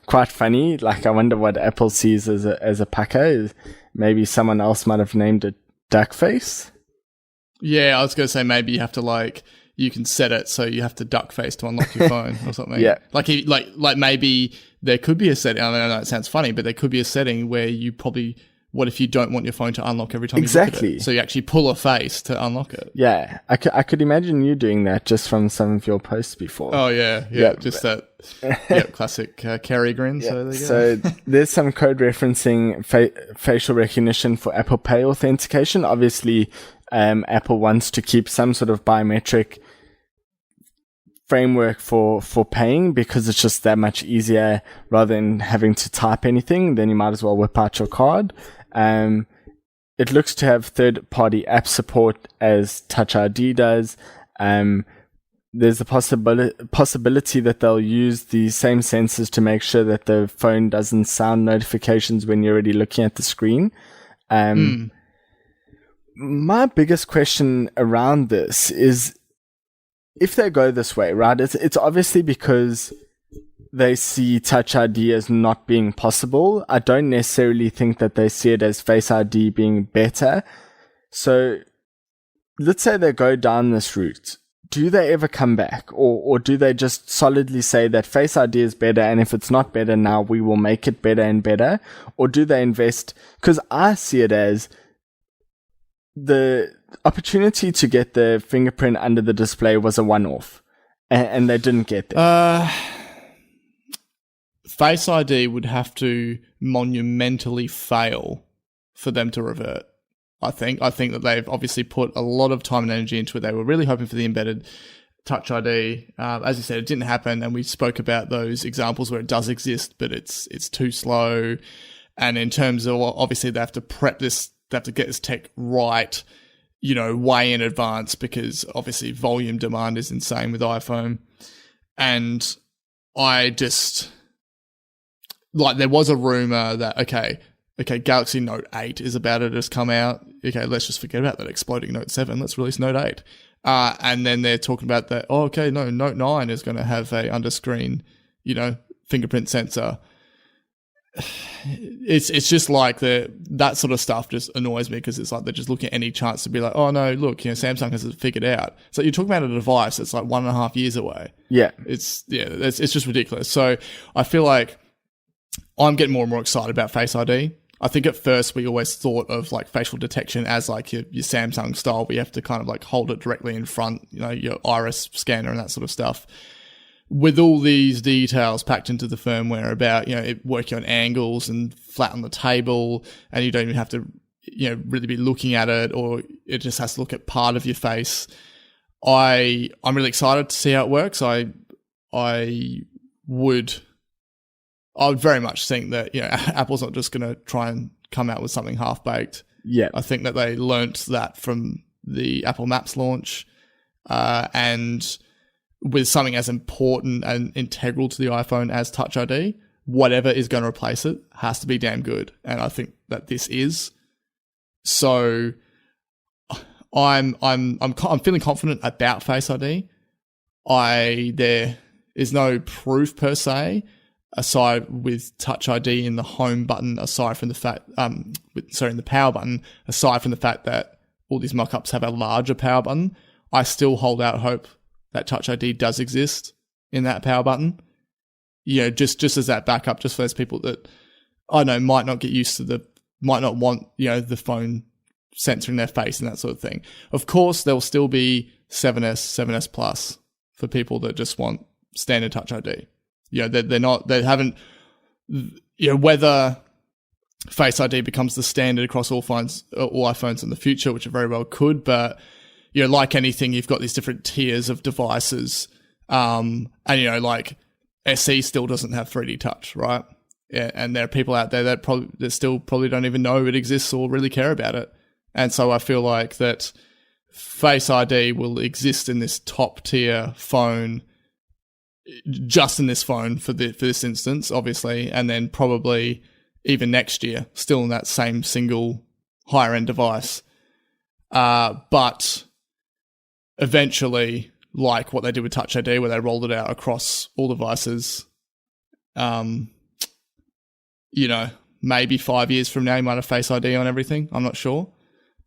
quite funny. Like, I wonder what Apple sees as a pucker. Maybe someone else might have named it duck face. Yeah, I was going to say maybe you have to you can set it so you have to duck face to unlock your phone or something. Yeah. Like maybe there could be a setting. I know it sounds funny, but there could be a setting where you probably, what if you don't want your phone to unlock every time you look at it? So you actually pull a face to unlock it. Yeah. I could imagine you doing that just from some of your posts before. Oh, yeah. Just that classic Kerry grin. Yeah. So there you go. So there's some code referencing facial recognition for Apple Pay authentication. Obviously, Apple wants to keep some sort of biometric framework for paying, because it's just that much easier. Rather than having to type anything, then you might as well whip out your card. It looks to have third-party app support as Touch ID does. There's a possibility that they'll use the same sensors to make sure that the phone doesn't sound notifications when you're already looking at the screen. My biggest question around this is, if they go this way, right, it's obviously because they see Touch ID as not being possible. I don't necessarily think that they see it as Face ID being better. So let's say they go down this route. Do they ever come back? Or do they just solidly say that Face ID is better, and if it's not better now, we will make it better and better? Or do they invest? Because I see it as the opportunity to get the fingerprint under the display was a one-off, and they didn't get that. Face ID would have to monumentally fail for them to revert. I think that they've obviously put a lot of time and energy into it. They were really hoping for the embedded Touch ID. As you said, it didn't happen, and we spoke about those examples where it does exist, but it's too slow. And in terms of, obviously, they have to prep this, they have to get this tech right, way in advance, because obviously volume demand is insane with iPhone. And I just, there was a rumor that, okay, Galaxy Note 8 is about to just come out. Okay, let's just forget about that exploding Note 7. Let's release Note 8. And then they're talking about that, Note 9 is going to have a under-screen, fingerprint sensor. it's just like that sort of stuff just annoys me, because it's like they're just looking at any chance to be like, oh no, look, Samsung has it figured out. So you're talking about a device that's like 1.5 years away. Yeah. It's just ridiculous. So I feel like I'm getting more and more excited about Face ID. I think at first we always thought of like facial detection as like your Samsung style, where you have to kind of like hold it directly in front, your iris scanner and that sort of stuff. With all these details packed into the firmware about, it working on angles and flat on the table, and you don't even have to, really be looking at it, or it just has to look at part of your face. I'm really excited to see how it works. I would very much think that, Apple's not just going to try and come out with something half-baked. Yeah. I think that they learnt that from the Apple Maps launch, and with something as important and integral to the iPhone as Touch ID, whatever is going to replace it has to be damn good. And I think that this is. So I'm feeling confident about Face ID. There is no proof per se, aside with Touch ID in the home button, aside from the fact, in the power button, aside from the fact that all these mock-ups have a larger power button. I still hold out hope that Touch ID does exist in that power button. Just as that backup, just for those people that I know might not get used to might not want, the phone censoring their face and that sort of thing. Of course, there will still be 7S, 7S Plus for people that just want standard Touch ID. They haven't, whether Face ID becomes the standard across all iPhones in the future, which it very well could, but like anything, you've got these different tiers of devices. And, like SE still doesn't have 3D touch, right? Yeah, and there are people out there that still probably don't even know it exists or really care about it. And so I feel like that Face ID will exist in this top tier phone, just in this phone for this instance, obviously, and then probably even next year, still in that same single higher end device. But eventually, like what they did with Touch ID, where they rolled it out across all devices, maybe 5 years from now, you might have Face ID on everything. I'm not sure.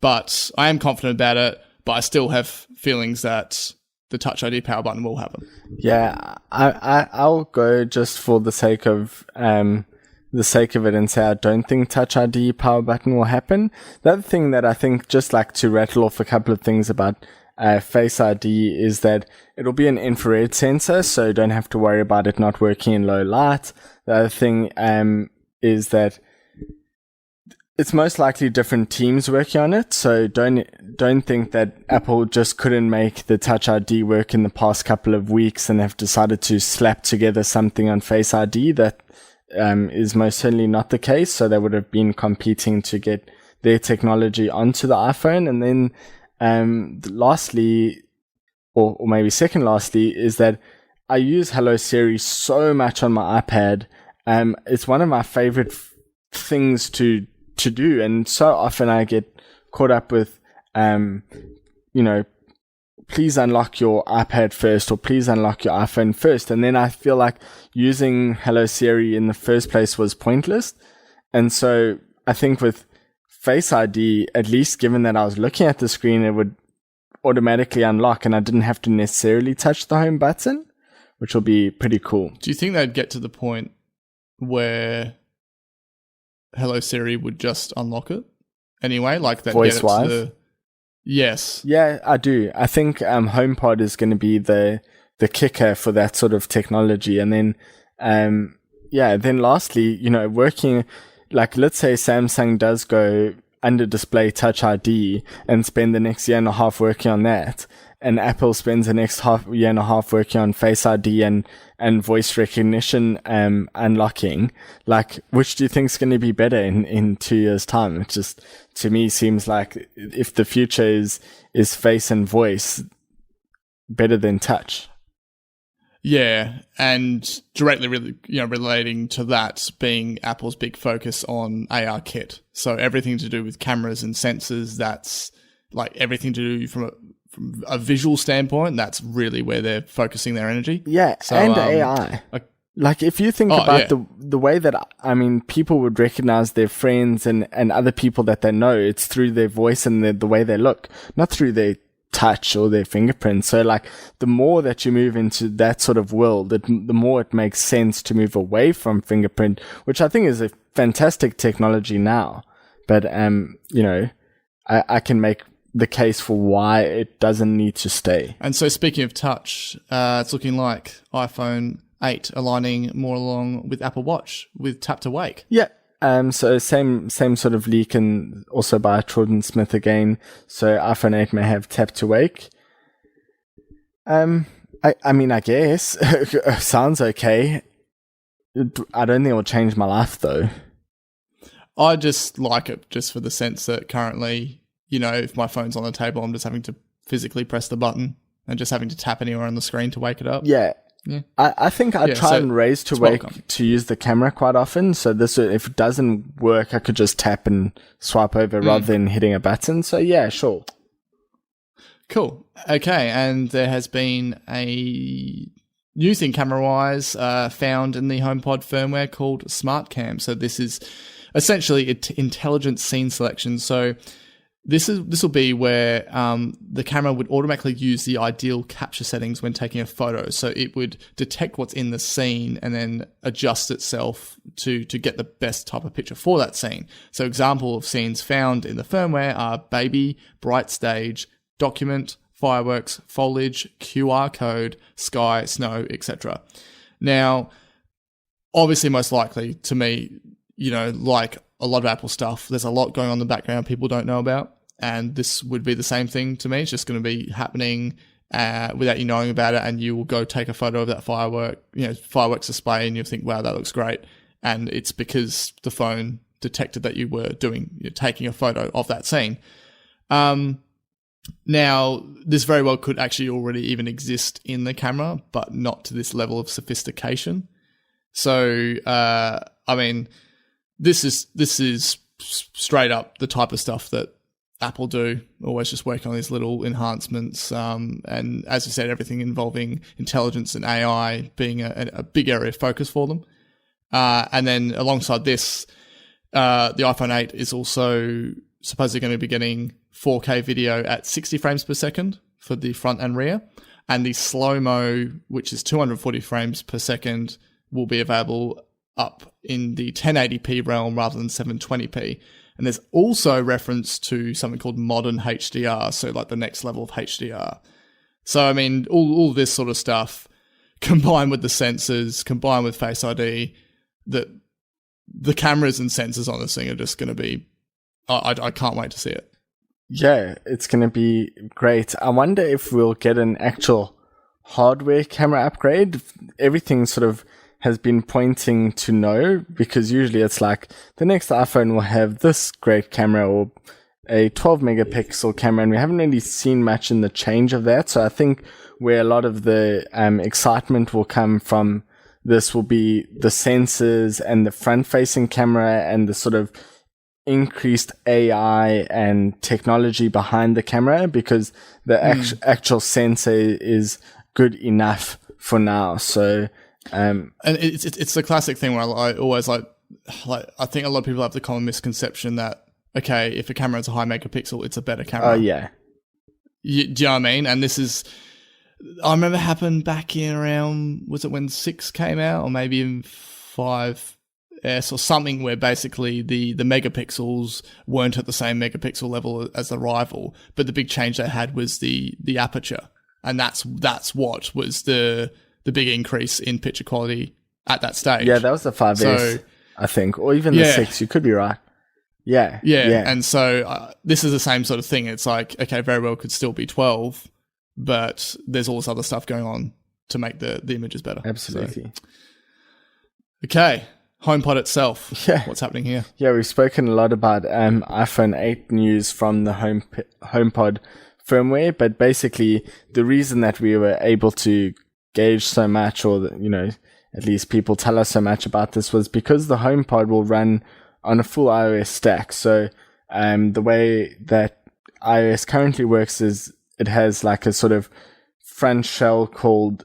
But I am confident about it, but I still have feelings that the Touch ID power button will happen. Yeah, I'll go just for the sake of it and say I don't think Touch ID power button will happen. The other thing that I think, just like to rattle off a couple of things about Face ID, is that it'll be an infrared sensor, so you don't have to worry about it not working in low light. The other thing is that it's most likely different teams working on it, so don't think that Apple just couldn't make the Touch ID work in the past couple of weeks and have decided to slap together something on Face ID. That is most certainly not the case, so they would have been competing to get their technology onto the iPhone. And then lastly, or maybe second lastly, is that I use Hello Siri so much on my iPad. It's one of my favorite things to do, and so often I get caught up with please unlock your iPad first, or please unlock your iPhone first, and then I feel like using Hello Siri in the first place was pointless. And so I think with Face ID, at least given that I was looking at the screen, it would automatically unlock and I didn't have to necessarily touch the home button, which will be pretty cool. Do you think they'd get to the point where Hello Siri would just unlock it anyway? Like that voice-wise? Yes. Yeah, I do. I think HomePod is going to be the kicker for that sort of technology. And then, then lastly, working, like let's say Samsung does go under display Touch ID and spend the next year and a half working on that, and Apple spends the next year and a half working on Face ID and voice recognition unlocking. Like, which do you think is going to be better in 2 years' time? It just, to me, seems like if the future is face and voice, better than touch. Yeah, and directly relating to that being Apple's big focus on ARKit. So everything to do with cameras and sensors, that's like everything to do from a visual standpoint, that's really where they're focusing their energy. Yeah, so, and AI. Like if you think about the way that, I mean, people would recognize their friends and other people that they know, it's through their voice and the way they look, not through their touch or their fingerprints. So like the more that you move into that sort of world, the more it makes sense to move away from fingerprint, which I think is a fantastic technology now. But, you know, I can make the case for why it doesn't need to stay. And so speaking of touch, it's looking like iPhone 8 aligning more along with Apple Watch with tap to wake. Yeah. So same sort of leak, and also by Jordan Smith again. So iPhone 8 may have tap to wake. I mean, I guess sounds okay. I don't think it'll change my life though. I just like it just for the sense that currently, you know, if my phone's on the table, I'm just having to physically press the button and just having to tap anywhere on the screen to wake it up. Yeah. Yeah. I think I try and raise to wake to use the camera quite often. So this, if it doesn't work, I could just tap and swipe over rather than hitting a button. So yeah, sure. Cool. Okay. And there has been a new thing camera-wise found in the HomePod firmware called Smart Cam. So this is essentially intelligent scene selection. So this will be where the camera would automatically use the ideal capture settings when taking a photo. So it would detect what's in the scene and then adjust itself to get the best type of picture for that scene. So example of scenes found in the firmware are baby, bright stage, document, fireworks, foliage, QR code, sky, snow, etc. Now, obviously, most likely to me, you know, like a lot of Apple stuff, there's a lot going on in the background people don't know about. And this would be the same thing to me. It's just going to be happening without you knowing about it. And you will go take a photo of that fireworks display, and you'll think, wow, that looks great. And it's because the phone detected that you were taking a photo of that scene. Now, this very well could actually already even exist in the camera, but not to this level of sophistication. So, I mean, this is straight up the type of stuff that Apple do, always just work on these little enhancements. And as you said, everything involving intelligence and AI being a big area of focus for them. And then alongside this, the iPhone 8 is also supposedly going to be getting 4K video at 60 frames per second for the front and rear. And the slow-mo, which is 240 frames per second, will be available up in the 1080p realm rather than 720p. And there's also reference to something called modern HDR, so like the next level of HDR. So, I mean, all this sort of stuff, combined with the sensors, combined with Face ID, that the cameras and sensors on this thing are just going to be, I can't wait to see it. Yeah, it's going to be great. I wonder if we'll get an actual hardware camera upgrade. Everything sort of has been pointing to no, because usually it's like the next iPhone will have this great camera or a 12 megapixel camera, and we haven't really seen much in the change of that. So I think where a lot of the excitement will come from this will be the sensors and the front facing camera and the sort of increased AI and technology behind the camera, because the actual sensor is good enough for now. So and it's the classic thing where I always like I think a lot of people have the common misconception that, okay, if a camera is a high megapixel, it's a better camera. Oh yeah. Do you know what I mean? And this is, I remember happened back in around, was it when 6 came out, or maybe even 5S or something, where basically the megapixels weren't at the same megapixel level as the rival, but the big change they had was the aperture, and that's what was the big increase in picture quality at that stage. Yeah, that was the 5S, I think, or even the 6. You could be right. Yeah. And so this is the same sort of thing. It's like, okay, very well could still be 12, but there's all this other stuff going on to make the images better. Absolutely. So. Okay, HomePod itself. Yeah. What's happening here? Yeah, we've spoken a lot about iPhone 8 news from the HomePod firmware, but basically the reason that we were able to gauge so much, or at least people tell us so much about this, was because the HomePod will run on a full iOS stack. So the way that iOS currently works is it has like a sort of front shell called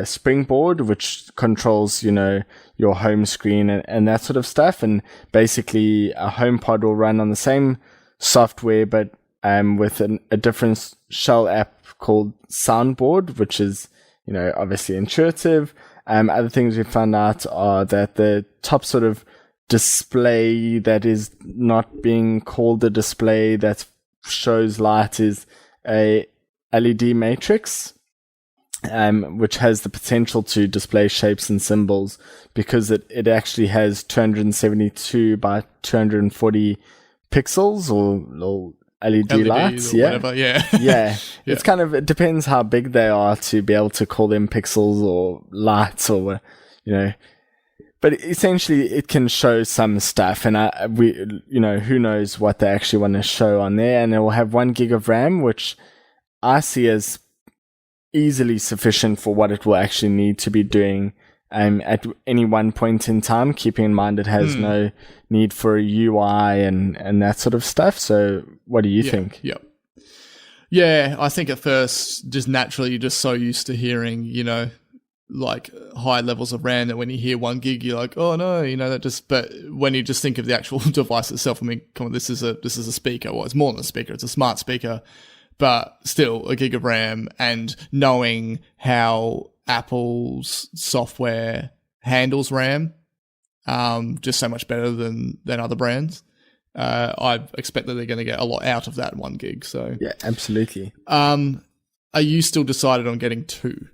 Springboard, which controls, your home screen and that sort of stuff. And basically a HomePod will run on the same software, but with a different shell app called Soundboard, which is, obviously intuitive. Other things we found out are that the top sort of display that is not being called a display that shows light is a LED matrix, which has the potential to display shapes and symbols because it actually has 272 by 240 pixels or LED lights, or whatever, yeah. Yeah. It's it depends how big they are to be able to call them pixels or lights or, but essentially it can show some stuff, and who knows what they actually want to show on there. And it will have 1 gig of RAM, which I see as easily sufficient for what it will actually need to be doing at any one point in time, keeping in mind it has no need for a UI and that sort of stuff. So what do you think? Yeah, I think at first, just naturally, you're just so used to hearing, like high levels of RAM that when you hear 1 gig, you're like, oh no, but when you just think of the actual device itself, I mean, come on, this is a speaker. Well, it's more than a speaker, it's a smart speaker, but still a gig of RAM, and knowing how Apple's software handles RAM, just so much better than other brands. I expect that they're going to get a lot out of that 1 gig. So yeah, absolutely. Are you still decided on getting 2?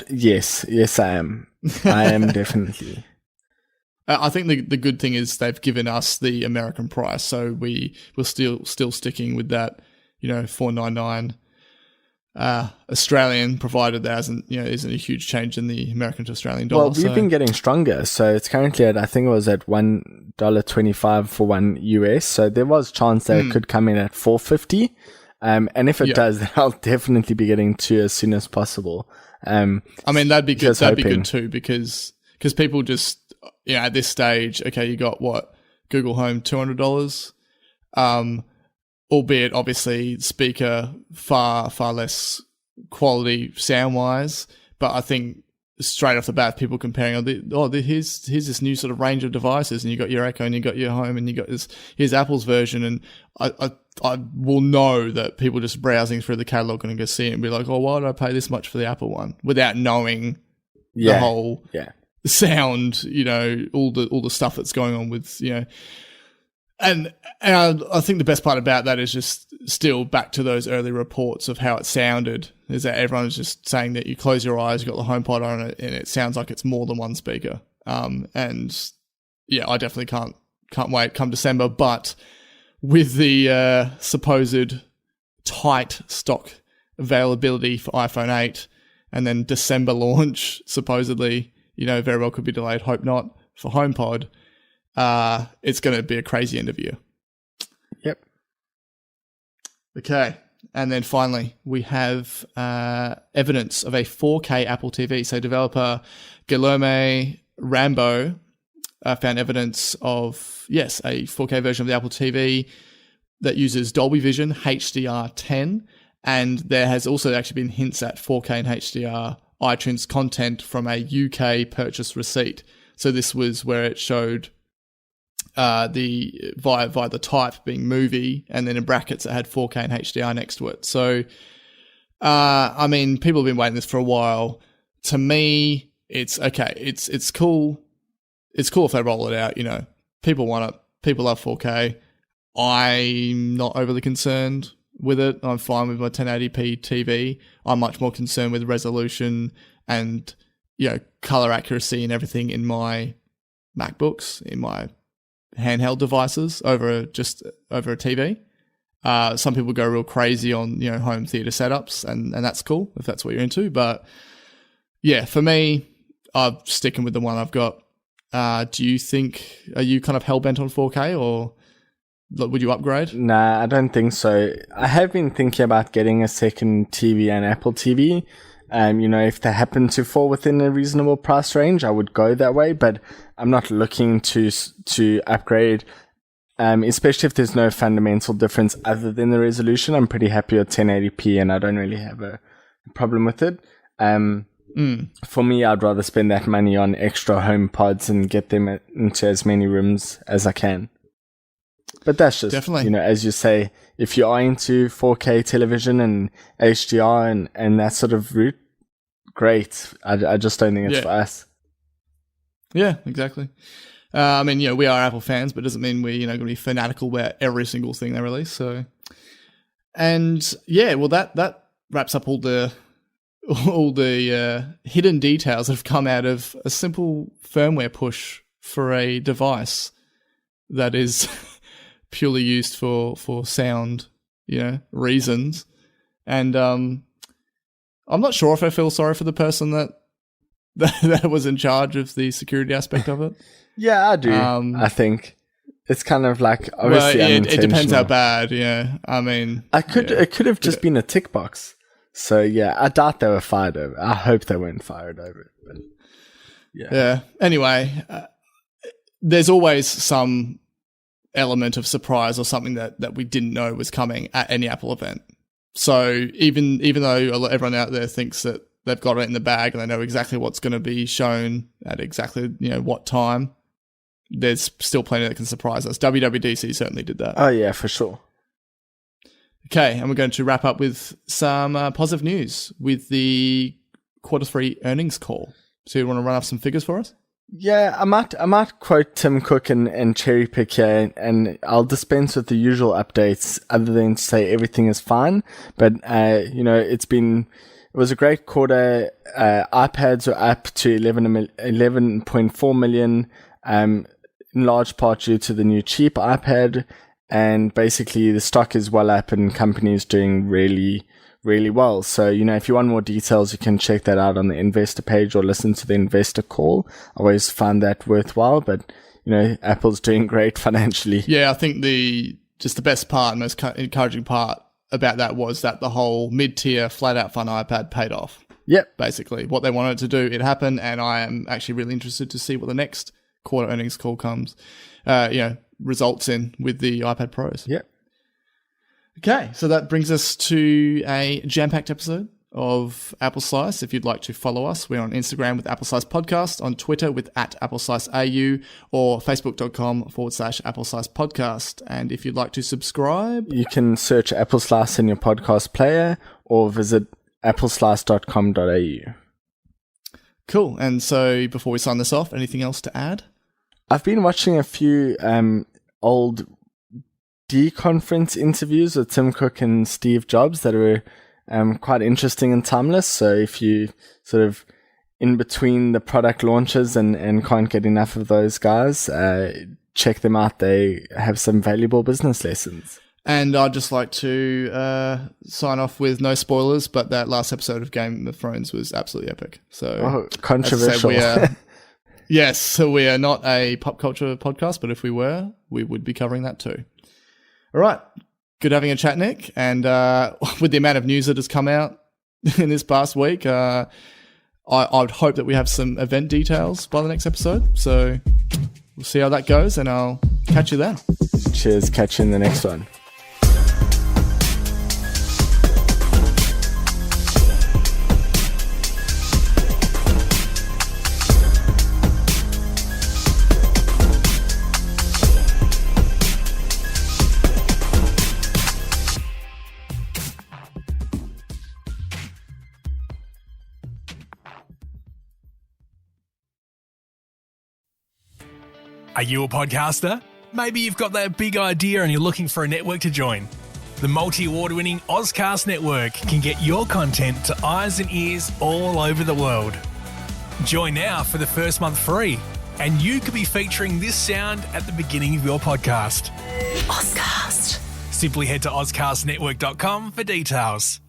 Yes, I am. I am definitely. I think the good thing is they've given us the American price, so we're still sticking with that, $499 Australian, provided there isn't a huge change in the American to Australian dollar. Well, we've been getting stronger, so it's currently at, I think it was at $1.25 for $1 US. So there was a chance that it could come in at $4.50. And if it does, then I'll definitely be getting 2 as soon as possible. I mean, that'd be good. That'd be good too, because people just, at this stage, okay, you got what? Google Home, $200. Albeit obviously speaker far less quality sound wise, but I think straight off the bat people comparing, here's this new sort of range of devices, and you got your Echo and you got your Home and you got here's Apple's version, and I will know that people just browsing through the catalog and go see it and be like, oh, why did I pay this much for the Apple one, without knowing the whole sound, all the stuff that's going on with And I think the best part about that is just still back to those early reports of how it sounded, is that everyone's just saying that you close your eyes, you've got the HomePod on it, and it sounds like it's more than one speaker. And yeah, I definitely can't wait come December. But with the supposed tight stock availability for iPhone 8 and then December launch, supposedly, very well could be delayed, hope not, for HomePod. It's going to be a crazy end of year. Yep. Okay. And then finally, we have evidence of a 4K Apple TV. So developer Guilherme Rambo found evidence of, a 4K version of the Apple TV that uses Dolby Vision HDR10. And there has also actually been hints at 4K and HDR iTunes content from a UK purchase receipt. So this was where it showed via the type being movie, and then in brackets it had 4K and HDR next to it. So, I mean, people have been waiting this for a while. To me, it's okay. It's cool. It's cool if they roll it out. People want it. People love 4K. I'm not overly concerned with it. I'm fine with my 1080p TV. I'm much more concerned with resolution and color accuracy and everything in my MacBooks, in my handheld devices over a TV. Some people go real crazy on home theater setups, and that's cool if that's what you're into. But yeah, for me, I'm sticking with the one I've got. Are you kind of hell bent on 4K, or would you upgrade? Nah, I don't think so. I have been thinking about getting a second TV, an Apple TV. If they happen to fall within a reasonable price range, I would go that way, but I'm not looking to upgrade, especially if there's no fundamental difference other than the resolution. I'm pretty happy with 1080p, and I don't really have a problem with it. For me, I'd rather spend that money on extra HomePods and get them into as many rooms as I can. But that's just, Definitely. As you say, if you are into 4K television and HDR and that sort of route, great. I just don't think it's for us. Yeah, exactly. I mean, we are Apple fans, but it doesn't mean we're, going to be fanatical about every single thing they release. So, and yeah, well, that wraps up all the hidden details that have come out of a simple firmware push for a device that is purely used for sound, reasons. And I'm not sure if I feel sorry for the person that was in charge of the security aspect of it. Yeah, I do. I think it's kind of like obviously it depends how bad. Yeah, I mean, it could have just been a tick box. So yeah, I doubt they were fired over. I hope they weren't fired over it. But yeah. Anyway, there's always some element of surprise or something that we didn't know was coming at any Apple event. So even though everyone out there thinks that they've got it in the bag and they know exactly what's going to be shown at exactly what time, there's still plenty that can surprise us. WWDC certainly did that. Oh yeah, for sure. Okay, and we're going to wrap up with some positive news with the Q3 earnings call. So you want to run off some figures for us? Yeah, I might quote Tim Cook and cherry pick here, and I'll dispense with the usual updates other than to say everything is fine. But it was a great quarter. iPads are up to 11.4 million, in large part due to the new cheap iPad. And basically the stock is well up and companies doing really, really well. So, if you want more details, you can check that out on the investor page or listen to the investor call. I always find that worthwhile, but, Apple's doing great financially. Yeah, I think the best part and most encouraging part about that was that the whole mid-tier flat-out fun iPad paid off. Yep. Basically, what they wanted to do, it happened, and I am actually really interested to see what the next quarter earnings call comes, results in with the iPad Pros. Yep. Okay, so that brings us to a jam-packed episode of Apple Slice. If you'd like to follow us, we're on Instagram with Apple Slice Podcast, on Twitter with @AppleSliceAU, or Facebook.com/Apple Slice Podcast. And if you'd like to subscribe, you can search Apple Slice in your podcast player or visit appleslice.com.au. Cool. And so before we sign this off, anything else to add? I've been watching a few old D-conference interviews with Tim Cook and Steve Jobs that were quite interesting and timeless. So if you sort of in between the product launches and can't get enough of those guys, check them out. They have some valuable business lessons. And I'd just like to sign off with no spoilers, but that last episode of Game of Thrones was absolutely epic. So controversial. Yes, so we are not a pop culture podcast, but if we were, we would be covering that too. All right. Good having a chat, Nick. And with the amount of news that has come out in this past week, I would hope that we have some event details by the next episode. So we'll see how that goes, and I'll catch you then. Cheers. Catch you in the next one. Are you a podcaster? Maybe you've got that big idea and you're looking for a network to join. The multi-award-winning Ozcast network can get your content to eyes and ears all over the world. Join now for the first month free, and you could be featuring this sound at the beginning of your podcast. Ozcast. Simply head to ozcastnetwork.com for details.